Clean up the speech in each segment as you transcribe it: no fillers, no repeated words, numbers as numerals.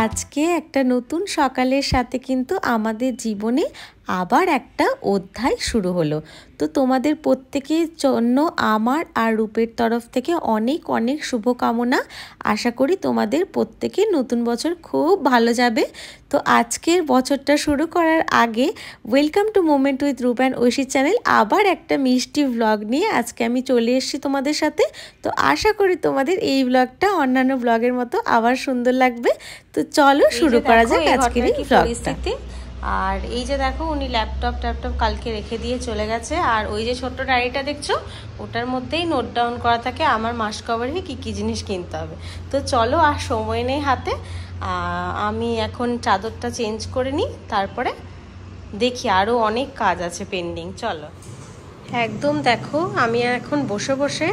আজকে একটা নতুন সকালের সাথে কিন্তু আমাদের জীবনে আবার একটা অধ্যায় শুরু হলো। তো তোমাদের প্রত্যেকের জন্য আমার আর রূপের তরফ থেকে অনেক অনেক শুভকামনা। আশা করি তোমাদের প্রত্যেকের নতুন বছর খুব ভালো যাবে। তো আজকের বছরটা শুরু করার আগে ওয়েলকাম টু মোমেন্ট উইথ রূপ অ্যান্ড ঐশীর চ্যানেল। আবার একটা মিষ্টি ভ্লগ নিয়ে আজকে আমি চলে এসেছি তোমাদের সাথে। তো আশা করি তোমাদের এই ভ্লগটা অন্যান্য ভ্লগের মতো আবার সুন্দর লাগবে। তো চলো শুরু করা যাক আজকের এই ভ্লগটা। আর এই যে দেখো উনি ল্যাপটপ কালকে রেখে দিয়ে চলে গেছে। আর ওই যে ছোট্ট ডায়েরিটা দেখছো ওটার মধ্যেই নোট ডাউন করা থাকে আমার মাস কভারে কি কি জিনিস কিনতে হবে। তো চলো আর সময় নেই হাতে, আমি এখন চাদরটা চেঞ্জ করে নিই, তারপরে দেখি আরও অনেক কাজ আছে পেন্ডিং। চলো একদম দেখো আমি এখন বসে বসে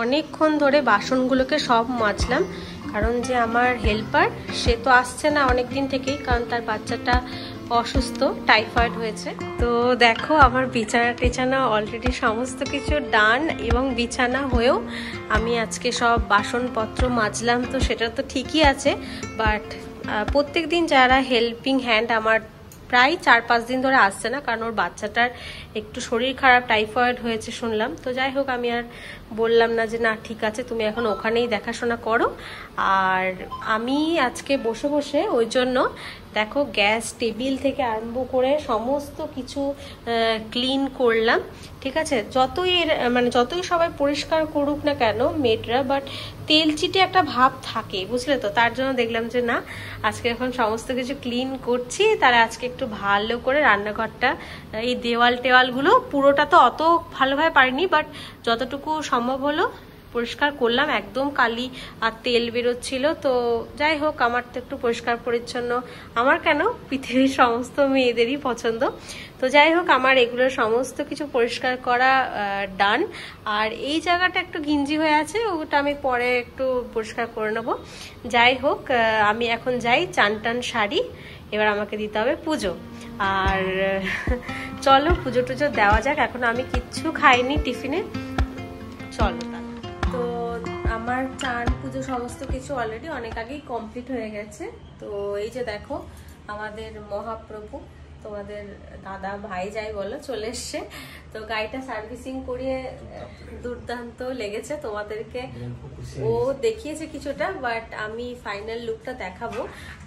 অনেকক্ষণ ধরে বাসনগুলোকে সব মাজলাম, কারণ যে আমার হেল্পার সে তো আসছে না অনেক দিন থেকেই, কারণ তার বাচ্চাটা অসুস্থ, টাইফয়েড হয়েছে। তো দেখো আমার বিছানা টিছানা অলরেডি সমস্ত কিছু ডান, এবং বিছানা হয়েও আমি আজকে সব বাসনপত্র মাজলাম। তো সেটা তো ঠিকই আছে, বাট প্রত্যেক দিন যারা হেল্পিং হ্যান্ড আমার প্রায় 4-5 দিন ধরে আসছে না, কারণ ওর বাচ্চাটার একটু শরীর খারাপ, টাইফয়েড হয়েছে শুনলাম। তো যাই হোক আমি আর বললাম না যে না ঠিক আছে তুমি এখন ওখানেই দেখাশোনা করো। আর আমি আজকে বসে বসে ওই জন্য দেখো গ্যাস টেবিল থেকে আরম্ভ করে সমস্ত কিছু ক্লিন করলাম। ঠিক আছে, যতই সবাই পরিষ্কার করুক না কেন মেয়েরা, বাট তেল চিটে একটা ভাব থাকে, বুঝলে তো। তার জন্য দেখলাম যে না আজকে এখন সমস্ত কিছু ক্লিন করছি, তারা আজকে একটু ভালো করে রান্নাঘরটা, এই দেওয়াল টেওয়ালগুলো পুরোটা তো অত ভালোভাবে পারিনি, বাট যতটুকু সম্ভব হলো পরিষ্কার করলাম। একদম কালি আর তেল বেরোচ্ছিল। তো যাই হোক আমার তো একটু পরিষ্কার পরিচ্ছন্ন, আমার কেন পৃথিবীর সমস্ত মেয়েদেরই পছন্দ। তো যাই হোক আমার এগুলো সমস্ত কিছু পরিষ্কার করা ডান। আর এই জায়গাটা একটু ঘিঞ্জি হয়ে আছে, ওটা আমি পরে একটু পরিষ্কার করে নেবো। যাই হোক আমি এখন যাই চান টান শাড়ি, এবার আমাকে দিতে হবে পুজো। আর চলো পুজো টুজো দেওয়া যাক। এখন আমি কিচ্ছু খাইনি টিফিনে, চলো। তো আমার চান পুজো সমস্ত কিছু অলরেডি অনেক আগেই কমপ্লিট হয়ে গেছে। তো এই যে দেখো আমাদের মহাপ্রভু, তোমাদের দাদা ভাই যাই বলো, চলে এসছে। তো গাড়িটা সার্ভিসিং করিয়ে দুর্দান্ত লেগেছে, তোমাদেরকে ও দেখিয়েছে কিছুটা, বাট আমি ফাইনাল লুকটা দেখাবো।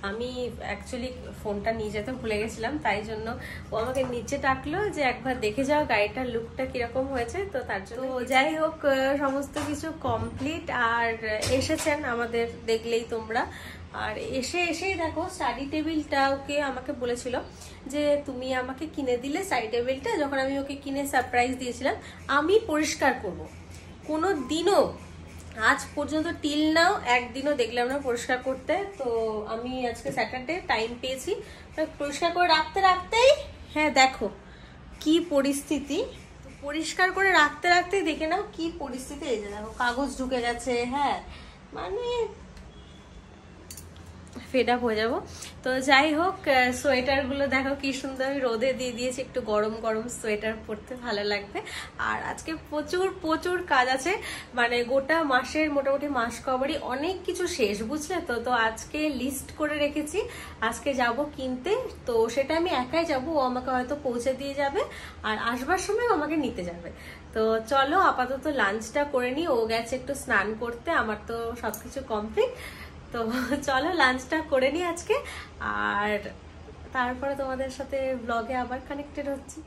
আমি অ্যাকচুয়ালি ফোনটা নিয়ে যেতে ভুলে গেছিলাম, তাই জন্য ও আমাকে নিচে ডাকলো যে একবার দেখে যাও গাড়িটার লুকটা কিরকম হয়েছে। তো তার জন্য যাই হোক সমস্ত কিছু কমপ্লিট। আর এসেছেন আমাদের, দেখলেই তোমরা। আর এসেই দেখো স্টাডি টেবিলটা ওকে আমাকে বলেছিল যে তুমি আমাকে কিনে দিলে স্টাডি টেবিলটা, যখন আমি ওকে কিনে সারপ্রাইজ দিয়েছিলাম আমি পরিষ্কার করব। কোনো দিনও আজ পর্যন্ত টিল নাও একদিনও দেখলাম না পরিষ্কার করতে। তো আমি আজকে স্যাটারডে টাইম পেয়েছি, পরিষ্কার করে রাখতেই হ্যাঁ দেখো কি পরিস্থিতি। পরিষ্কার করে রাখতেই দেখে নাও কি পরিস্থিতি। এই যে দেখো কাগজ ঢুকে গেছে, হ্যাঁ মানে ফেড আপ হয়ে যাবো। তো যাই হোক সোয়েটারগুলো দেখো কি সুন্দর আমি রোদে দিয়ে দিয়েছি, একটু গরম গরম সোয়েটার পরতে ভালো লাগবে। আর আজকে প্রচুর কাজ আছে, মানে গোটা মাসের মোটামুটি মাস কভারই অনেক কিছু শেষ, বুঝলে তো। তো আজকে লিস্ট করে রেখেছি, আজকে যাব কিনতে। তো সেটা আমি একাই যাব, ও আমাকে হয়তো পৌঁছে দিয়ে যাবে, আর আসবার সময় আমাকে নিতে যাবে। তো চলো আপাতত লাঞ্চটা করে নিই, ও গেছে একটু স্নান করতে, আমার তো সবকিছু কমপ্লিট। তো চলো লাঞ্চটা করে নিই আজকে, আর তারপরে তোমাদের সাথে ব্লগে আবার কানেক্টেড হচ্ছি।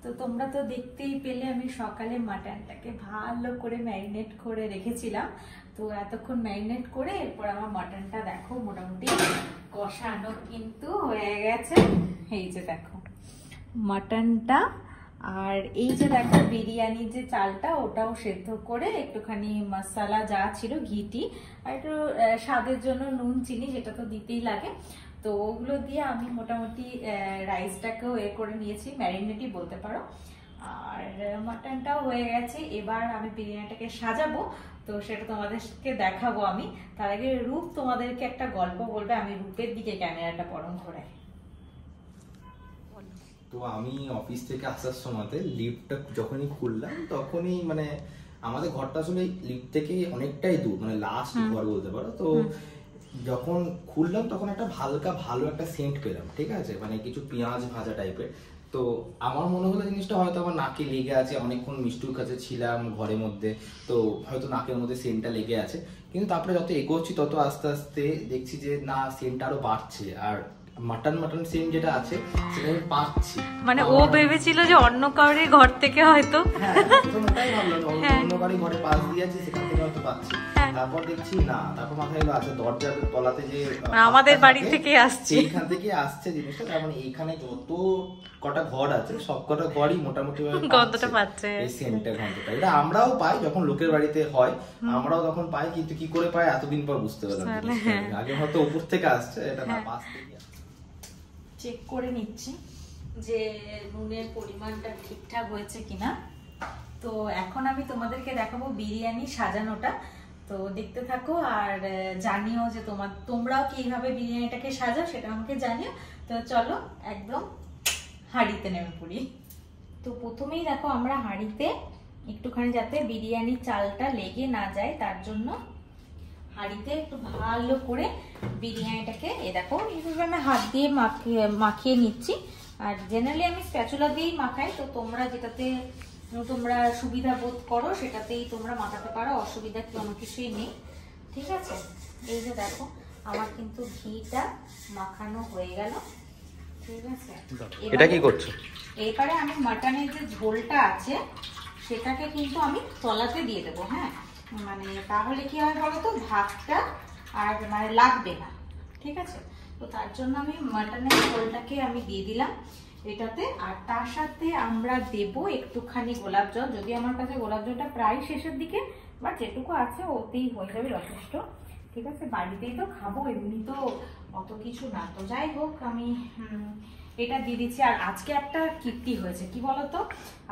তো তোমরা তো দেখতেই পেলে আমি সকালে মাটনটাকে ভালো করে ম্যারিনেট করে রেখেছিলাম। তো এতক্ষণ ম্যারিনেট করে এরপর আমার মাটনটা দেখো মোটামুটি কষানো কিন্তু হয়ে গেছে। এই যে দেখো মাটনটা, আর এই যে দেখো বিরিয়ানির যে চালটা ওটাও সেদ্ধ করে একটুখানি মশলা যা ছিল ঘিটি আর একটু স্বাদের জন্য নুন চিনি যেটা তো দিতেই লাগে, তো ওগুলো দিয়ে আমি মোটামুটি রাইসটাকেও করে নিয়েছি, ম্যারিনেটই বলতে পারো। আর মাটনটাও হয়ে গেছে, এবার আমি বিরিয়ানিটাকে সাজাবো। তো সেটা তোমাদেরকে দেখাবো আমি। তার আগে রূপ তোমাদেরকে একটা গল্প বলবে, আমি রূপের দিকে ক্যামেরাটা পরম ঘোরাই। তো আমি অফিস থেকে আসার সময়তে লিফটটা যখনই খুললাম তখনই মানে আমাদের ঘরটা আসলে লিফট থেকে অনেকটাই দূর, মানে লাস্ট ঘর বলতে পারো। তো যখন খুললাম তখন একটা হালকা ভালো একটা সেন্ট পেলাম, ঠিক আছে, মানে কিছু পেঁয়াজ ভাজা টাইপের। তো আমার মনে হলো জিনিসটা হয়তো আমার নাকে লেগে আছে, অনেকক্ষণ মিষ্টুর কাছে ছিলাম ঘরের মধ্যে, তো হয়তো নাকের মধ্যে সেন্টটা লেগে আছে। কিন্তু তারপরে যত এগোচ্ছি তত আস্তে আস্তে দেখছি যে না, সেন্টটা আরো বাড়ছে, আর মাটন সেন্ট যেটা আছে সেটা আমি পাচ্ছি। মানে ও ভেবেছিল যে অন্য কারোর ঘর থেকে হয়তো, হ্যাঁ ওটাই ভাবলাম অন্য কারোর ঘরে পাশ দিয়েছি সেখান থেকে হয়তো পাচ্ছি। তারপর দেখছি না, তারপর মাথায় এলো আচ্ছা দরজার তলাতে যে আমাদের বাড়ি থেকে আসছে, এইখান থেকে আসছে জিনিসটা। তার মানে এইখানে যত কটা ঘর আছে সব কটা ঘরই মোটামুটি গন্ধটা পাচ্ছে, এই সেন্টের গন্ধটা। এটা আমরাও পাই যখন লোকের বাড়িতে হয়, আমরাও তখন পাই, কিন্তু কি করে পাই এতদিন পর বুঝতে পারলাম। আগে হয়তো উপর থেকে আসছে, এটা না পাশ থেকে। চেক করে নিচ্ছি যে নুনের পরিমাণটা ঠিকঠাক হয়েছে কিনা। তো এখন আমি তোমাদেরকে দেখাবো বিরিয়ানি সাজানোটা, তো দেখতে থাকো আর জানিও যে তোমরাও কিভাবে বিরিয়ানিটাকে সাজাও সেটা আমাকে জানিও। তো চলো একদম হাঁড়িতে নেমে পড়ি। তো প্রথমেই দেখো আমরা হাঁড়িতে একটুখানি যাতে বিরিয়ানি চালটা লেগে না যায় তার জন্য হাঁড়িতে একটু ভালো করে বিরিয়ানিটাকে দেখো এইভাবে আমি হাত দিয়ে মাখিয়ে নিচ্ছি। আর জেনারেলি আমি স্প্যাচুলা দিয়েই মাখাই, তো তোমরা যেটাতে তোমরা সুবিধা বোধ করো সেটাতেই তোমরা মাখাতে পারো, অসুবিধা কোনো কিছুই নেই, ঠিক আছে। এই যে দেখো আমার কিন্তু ঘিটা মাখানো হয়ে গেল, ঠিক আছে। এটা কি করছো? এবারে আমি মাটনের যে ঝোলটা আছে সেটাকে কিন্তু আমি তলাতে দিয়ে দেবো, হ্যাঁ, মানে তাহলে কি হয় বলতো ভাতটা আর মানে লাগবে না, ঠিক আছে। তো তার জন্য আমি মাটনের ঝোলটাকে আমি দিয়ে দিলাম এটাতে। আর তার সাথে আমরা দেব একটুখানি গোলাপ জল, যদি আমার কাছে গোলাপ জলটা প্রায় শেষের দিকে, বা যেটুকু আছে ওতেই হয়ে যাবে যথেষ্ট, ঠিক আছে। বাড়িতেই তো খাবো, এমনি তো অত কিছু না। তো যাই হোক আমি এটা দিয়ে দিচ্ছি। আর আজকে একটা কীর্তি হয়েছে, কি বলতো,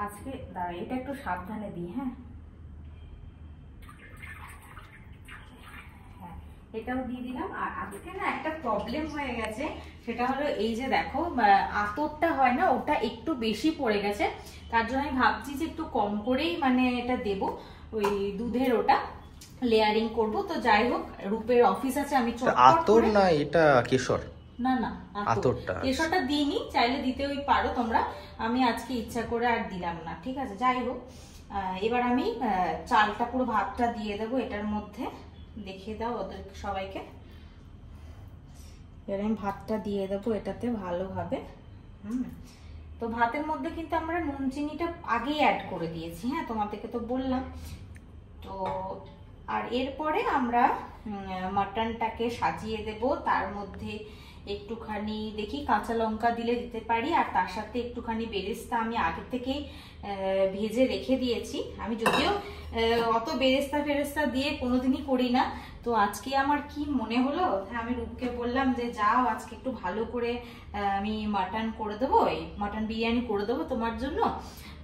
আজকে দাঁড়া এটা একটু সাবধানে দিই, হ্যাঁ, এটাও দিয়ে দিলাম। আর আজকে না একটা প্রবলেম হয়ে গেছে, সেটা হলো এই যে দেখো আতরটা হয় না, ওটা একটু বেশি পড়ে গেছে, তার জন্য আমি ভাবছি যে একটু কম করেই মানে এটা দেব, ওই দুধের ওটা লেয়ারিং করব। তো যাই হোক রূপের অফিস আছে, আমি আতর না এটা কেশর, না না আতরটা কেশরটা দিইনি, চাইলে দিতে ওই পারো তোমরা, আমি আজকে ইচ্ছা করে আর দিলাম না, ঠিক আছে। যাই হোক এবার আমি চালটা পুরো ভাতটা দিয়ে দেবো এটার মধ্যে, দেখিয়ে দাও ওদের সবাইকে। এবার আমি ভাতটা দিয়ে দেবো এটাতে ভালোভাবে। তো ভাতের মধ্যে কিন্তু আমরা নুন চিনিটা আগেই অ্যাড করে দিয়েছি, হ্যাঁ, তোমাদেরকে তো বললাম। তো আর এরপরে আমরা মাটনটাকে সাজিয়ে দেব, তার মধ্যে একটুখানি দেখি কাঁচা লঙ্কা দিলে দিতে পারি, আর তার সাথে একটুখানি বেরেস্তা আমি আগে থেকেই ভেজে রেখে দিয়েছি। আমি যদিও অত বেরেস্তা ফেরেস্তা দিয়ে কোনোদিনই করি না, তো আজকে আমার কি মনে হলো, আমি রূপকে বললাম যে যাও আজকে একটু ভালো করে আমি মাটন করে দেবো, এই মাটন বিরিয়ানি করে দেবো তোমার জন্য।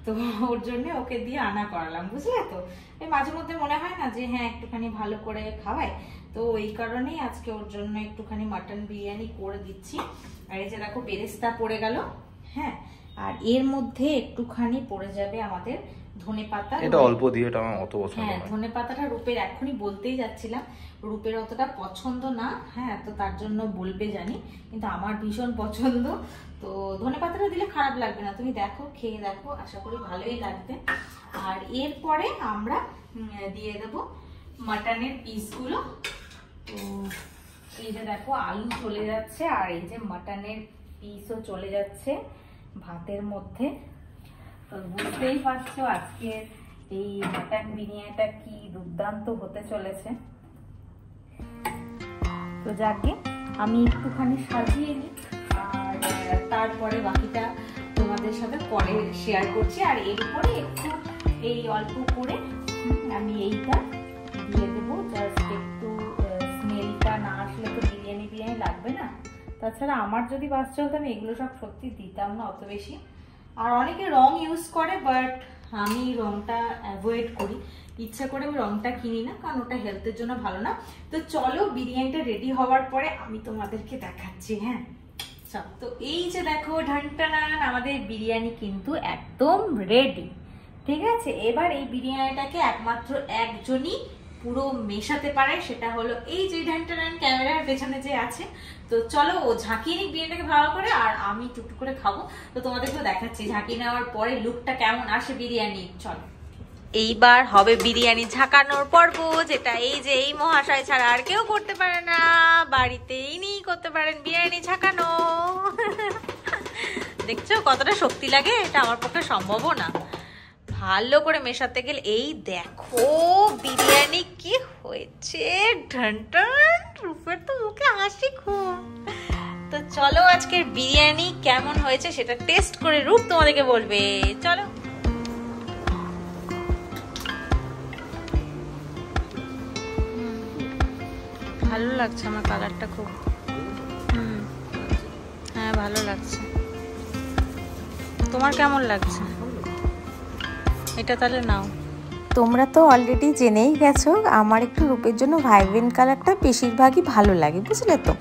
তো ওর জন্য ওকে দিয়ে আনা করালাম, বুঝলে। তো এই মাঝে মধ্যে মনে হয় না যে হ্যাঁ একটুখানি ভালো করে খাওয়াই, তো এই কারণেই আজকে ওর জন্য একটুখানি মাটন বিরিয়ানি করে দিচ্ছি। আর এই যে দেখো বেরেস্তা পড়ে গেল, হ্যাঁ, আর এর মধ্যে একটুখানি পড়ে যাবে আমাদের ধনেপাতা, এটা অল্প দিয়ে, এটা আমার অত পছন্দ না। হ্যাঁ ধনেপাতাটা রূপের এখনই বলতেই যাচ্ছিলাম, রূপের অতটা পছন্দ না, হ্যাঁ, তো তার জন্য বলবে জানি, কিন্তু আমার ভীষণ পছন্দ। তো ধনেপাতাটা দিলে খারাপ লাগবে না, তুমি দেখো খেয়ে দেখো, আশা করি ভালোই লাগবে। আর এরপরে আমরা দিয়ে দেব মাটনের পিসগুলো। তো এই যে দেখো আলু চলে যাচ্ছে, আর এই যে মাটনের পিসও চলে যাচ্ছে ভাতের মধ্যে। তো বুঝতেই পারছো আজকে এই মাটন বিরিয়ানিটা কি দুর্দান্ত হতে চলেছে। তো যাকে আমি একটুখানি সাজিয়ে নিই, আর তারপরে বাকিটা তোমাদের সাথে পরে শেয়ার করছি। আর এরপরে একটু এই অল্প করে আমি এইটা দিয়ে দেবো, জাস্ট একটু স্মেলটা না আসলে তো বিরিয়ানি লাগবে না। তাছাড়া আমার যদি বাস চলতো আমি এগুলো সব সত্যি দিতাম না অত বেশি। আর অনেকে রং ইউজ করে, বাট আমি রংটা অ্যাভয়েড করি, ইচ্ছা করে আমি রংটা কিনি না, কারণ ওটা হেলথের জন্য ভালো না। তো চলো বিরিয়ানিটা রেডি হওয়ার পরে আমি তোমাদেরকে দেখাচ্ছি। হ্যাঁ তো এই যে দেখো ঢানটানান, আমাদের বিরিয়ানি কিন্তু একদম রেডি। ঠিক আছে, এবার এই বিরিয়ানিটাকে একমাত্র একজনই পুরো মেশাতে পারে, সেটা হলো এই যে ঢানটানান ক্যামেরার পেছনে যে আছে। তো চলো ও ঝাঁকিয়ে নিক বিরিয়ানিটাকে ভালো করে, আর আমি টুকটুক করে খাবো। তো তোমাদেরকেও দেখাচ্ছি ঝাঁকিয়ে নেওয়ার পরে লুকটা কেমন আসে বিরিয়ানি। চলো, এইবার হবে বিরিয়ানি ঝাঁকানোর পর্ব, যেটা এই যে এই মহাশয় ছাড়া আর কেউ করতে পারে না, বাড়িতেই নিয়ে করতে পারেন বিরিয়ানি ঝাঁকানো। দেখছো কতটা শক্তি লাগে, এটা আমার পক্ষে সম্ভবও না ভালো করে মেশাতে গেলে। এই দেখো বিরিয়ানি কি হয়েছে, ঢনটন রূপের তো মুখে হাসি খুব। তো চলো আজকের বিরিয়ানি কেমন হয়েছে সেটা টেস্ট করে রূপ তোমাদেরকে বলবে। চলো, ভালো লাগছে আমার কালারটা খুব। হ্যাঁ ভালো লাগছে, তোমার কেমন লাগছে? এটা তাহলে নাও। তোমরা তো অলরেডি জেনেই গেছো আমার একটু রূপের জন্য ভাইব্রেন্ট কালারটা বেশিরভাগই ভালো লাগে, বুঝলে তো।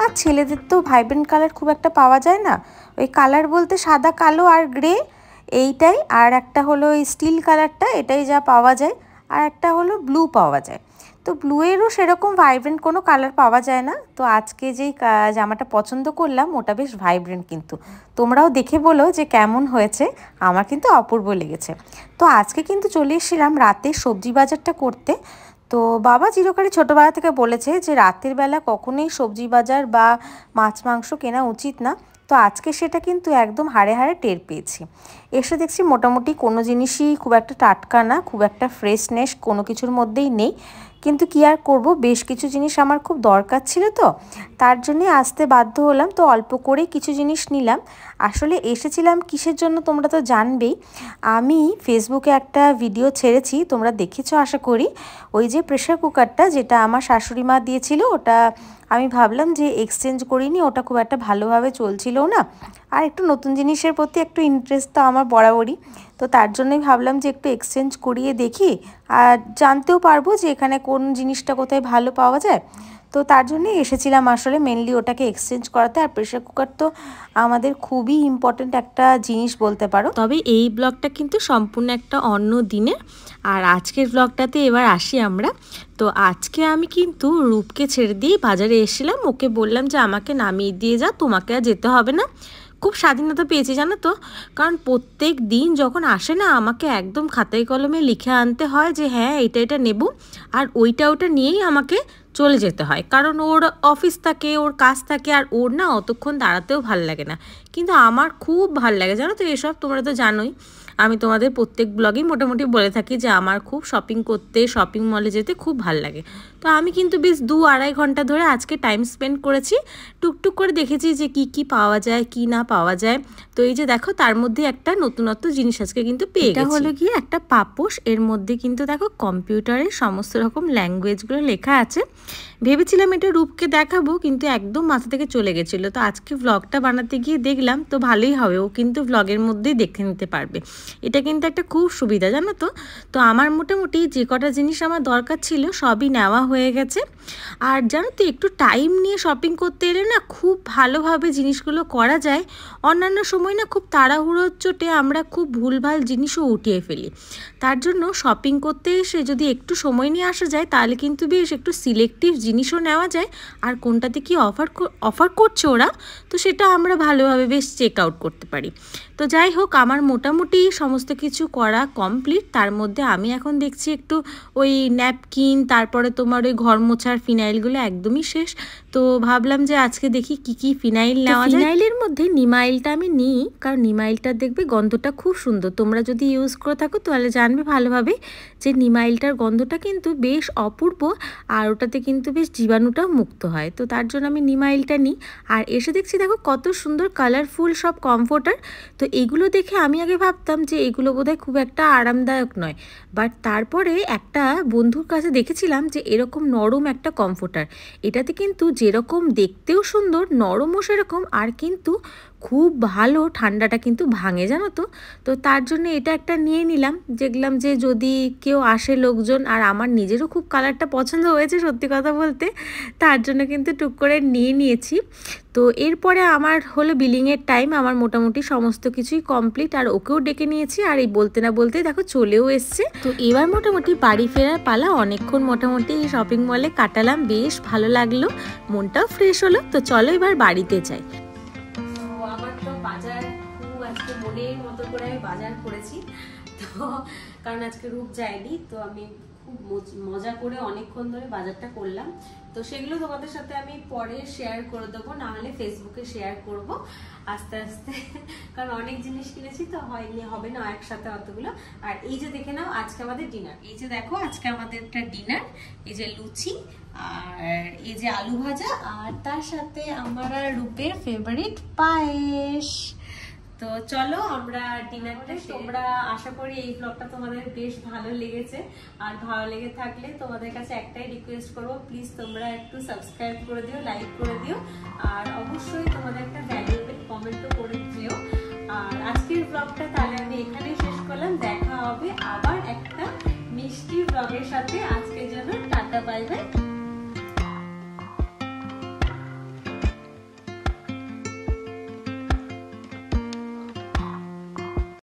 আর ছেলেদের তো ভাইব্রেন্ট কালার খুব একটা পাওয়া যায় না, ওই কালার বলতে সাদা কালো আর গ্রে এইটাই, আর একটা হলো ওই স্টিল কালারটা, এটাই যা পাওয়া যায়, আর একটা হলো ব্লু পাওয়া যায়। তো ব্লুয়েরও সেরকম ভাইব্রেন্ট কোনো কালার পাওয়া যায় না। তো আজকে যেই জামাটা পছন্দ করলাম ওটা বেশ ভাইব্রেন্ট, কিন্তু তোমরাও দেখে বলো যে কেমন হয়েছে। আমার কিন্তু অপূর্ব লেগেছে। তো আজকে কিন্তু চলে এসেছিলাম রাতে সবজি বাজারটা করতে। তো বাবা চিরকালই ছোটোবেলা থেকে বলেছে যে রাতের বেলা কখনোই সবজি বাজার বা মাছ মাংস কেনা উচিত না। তো আজকে সেটা কিন্তু একদম হাড়ে হাড়ে টের পেয়েছি। এসে দেখছি মোটামুটি কোনো জিনিসই খুব একটা টাটকা না, খুব একটা ফ্রেশনেস কোনো কিছুর মধ্যেই নেই। কিন্তু কি আর করব, বেশ কিছু জিনিস আমার খুব দরকার ছিল, তো তার জন্যই আসতে বাধ্য হলাম। তো অল্প করে কিছু জিনিস নিলাম। আসলে এসেছিলাম কিসের জন্য তোমরা তো জানবেই। আমি ফেসবুকে একটা ভিডিও ছেড়েছি, তোমরা দেখেছো আশা করি। ওই যে প্রেশার কুকারটা যেটা আমার শাশুড়ি মা দিয়েছিল, ওটা আমি ভাবলাম যে এক্সচেঞ্জ করিনি, ওটা খুব একটা ভালোভাবে চলছিল না। আর একটু নতুন জিনিসের প্রতি একটু ইন্টারেস্ট তো আমার বরাবরই। তো তার জন্যই ভাবলাম যে একটু এক্সচেঞ্জ করিয়ে দেখি, আর জানতেও পারবো যে এখানে কোন জিনিসটা কোথায় ভালো পাওয়া যায়। তো তার জন্যই এসেছিলাম আসলে মেনলি ওটাকে এক্সচেঞ্জ করাতে। আর প্রেশার কুকার তো আমাদের খুবই ইম্পর্ট্যান্ট একটা জিনিস বলতে পারো। তবে এই ব্লগটা কিন্তু সম্পূর্ণ একটা অন্য দিনের। আর আজকের ব্লগটাতে এবার আসি আমরা। তো আজকে আমি কিন্তু রূপকে ছেড়ে দিয়ে বাজারে এসেছিলাম। ওকে বললাম যে আমাকে নামিয়ে দিয়ে যা, তোমাকে আর যেতে হবে না। খুব স্বাধীনতা পেয়েছি জানো তো, কারণ প্রত্যেক দিন যখন আসে না আমাকে একদম খাতায় কলমে লিখে আনতে হয় যে হ্যাঁ এটা এটা নেব, আর ওইটা নিয়েই আমাকে চলে যেতে হয়। কারণ ওর অফিস থাকে, ওর কাজ থাকে, আর ওর না অতক্ষণ দাঁড়াতেও ভাল লাগে না। কিন্তু আমার খুব ভাল লাগে জানো তো এসব, তোমরা তো জানোই। আমি তোমাদের প্রত্যেক ব্লগেই মোটামুটি বলে থাকি যে আমার খুব শপিং করতে, শপিং মলে যেতে খুব ভাল লাগে। তো আমি কিন্তু বেশ 2-2.5 ঘন্টা ধরে আজকে টাইম স্পেন্ড করেছি। টুকটুক করে দেখেছি যে কি পাওয়া যায় কি না পাওয়া যায়। তো এই যে দেখো তার মধ্যে একটা নতুনত্ব জিনিস আজকে কিন্তু পেয়ে গেছি। এটা হলো গিয়ে একটা পাপোশ, এর মধ্যে কিন্তু দেখো কম্পিউটারের সমস্ত রকম ল্যাঙ্গুয়েজগুলো লেখা আছে। ভেবেছিলাম এটা রূপকে দেখাবো, কিন্তু একদম মাথা থেকে চলে গেছিলো। তো আজকে ব্লগটা বানাতে গিয়ে দেখলাম তো ভালোই হবে, ও কিন্তু ব্লগের মধ্যেই দেখে নিতে পারবে। এটা কিন্তু একটা খুব সুবিধা জানো তো। তো আমার মোটামুটি যে কটা জিনিস আমার দরকার ছিল সবই নেওয়া হয়ে গেছে। আর জানো তো একটু টাইম নিয়ে শপিং করতে এলে না খুব ভালোভাবে জিনিসগুলো করা যায়। অন্যান্য সময় না খুব তাড়াহুড়োর চোটে আমরা খুব ভুলভাল জিনিসও উঠিয়ে ফেলি। তার জন্য শপিং করতে এসে যদি একটু সময় নিয়ে আসা যায় তাহলে কিন্তু বেশ একটু সিলেক্টিভ জিনিসও নেওয়া যায়। আর কোনটাতে কি অফার করছে ওরা, তো সেটা আমরা ভালোভাবে বেশ চেক আউট করতে পারি। তো যাই হোক আমার মোটামুটি সমস্ত কিছু করা কমপ্লিট। তার মধ্যে আমি এখন দেখছি একটু ওই ন্যাপকিন, তারপরে তোমার ওই ঘর মোছার ফিনাইলগুলো একদমই শেষ। তো ভাবলাম যে আজকে দেখি কি ফিনাইল নেওয়া যায়। ফিনাইলের মধ্যে নিমাইলটা আমি নিই, কারণ নিমাইলটা দেখবে গন্ধটা খুব সুন্দর। তোমরা যদি ইউজ করে থাকো তাহলে জানবে ভালোভাবে যে নিমাইলটার গন্ধটা কিন্তু বেশ অপূর্ব, আর ওটাতে কিন্তু বেশ জীবাণুটাও মুক্ত হয়। তো তার জন্য আমি নিমাইলটা নিই। আর এসে দেখছি দেখো কত সুন্দর কালারফুল সব কমফোর্টার। তো এগুলো দেখে আমি আগে ভাবতাম যে এগুলো বোধহয় খুব একটা আরামদায়ক নয়, বাট তারপরে একটা বন্ধুর কাছে দেখেছিলাম যে এরকম নরম একটা কমফোর্টার। এটাতে কিন্তু যেরকম দেখতেও সুন্দর, নরমও সেরকম, আর কিন্তু খুব ভালো ঠান্ডাটা কিন্তু ভাঙে জানো তো। তো তার জন্য এটা একটা নিয়ে নিলাম, দেখলাম যে যদি কেউ আসে লোকজন, আর আমার নিজেরও খুব কালারটা পছন্দ হয়েছে সত্যি কথা বলতে, তার জন্য কিন্তু টুক করে নিয়ে নিয়েছি। তো এরপরে আমার হলো বিলিংয়ের টাইম, আমার মোটামুটি সমস্ত কিছুই কমপ্লিট, আর ওকেও ডেকে নিয়েছি, আর এই বলতে না বলতে দেখো চলেও এসছে। তো এবার মোটামুটি বাড়ি ফেরার পালা। অনেকক্ষণ মোটামুটি শপিং মলে কাটালাম, বেশ ভালো লাগলো, মনটাও ফ্রেশ হলো। তো চলো এবার বাড়িতে যাই। তো আমার তো বাজার খুব আজকে মনের মতো করে আমি বাজার করেছি, তো কারণ আজকে রূপ যায়নি, তো আমি খুব মজা করে অনেকক্ষণ ধরে বাজারটা করলাম। তো সেগুলো তোমাদের সাথে আমি পরে শেয়ার করে দেবো, না হলে ফেসবুকে শেয়ার করব আস্তে আস্তে, কারণ অনেক জিনিস কিনেছি তো হবে না একসাথে অতগুলো। আর এই যে দেখে নাও আজকে আমাদের ডিনার, এই যে দেখো আজকে আমাদের একটা ডিনার, এই যে লুচি আর এই যে আলু ভাজা, আর তার সাথে আমার আর রূপের ফেভারিট পায়েস। তো চলো আমরা ডিনারটা, তোমরা আশা করি এই ব্লগটা তোমাদের বেশ ভালো লেগেছে, আর ভালো লেগে থাকলে তোমাদের কাছে একটাই রিকোয়েস্ট করবো, প্লিজ তোমরা একটু সাবস্ক্রাইব করে দিও, লাইক করে দিও, আর অবশ্যই তোমাদের একটা ভ্যালুয়েবল কমেন্টও করে দিও। আর আজকের ব্লগটা তাহলে আমি এখানেই শেষ করলাম, দেখা হবে আবার একটা মিষ্টি ব্লগের সাথে। আজকের জন্য টাটা বাই বাই।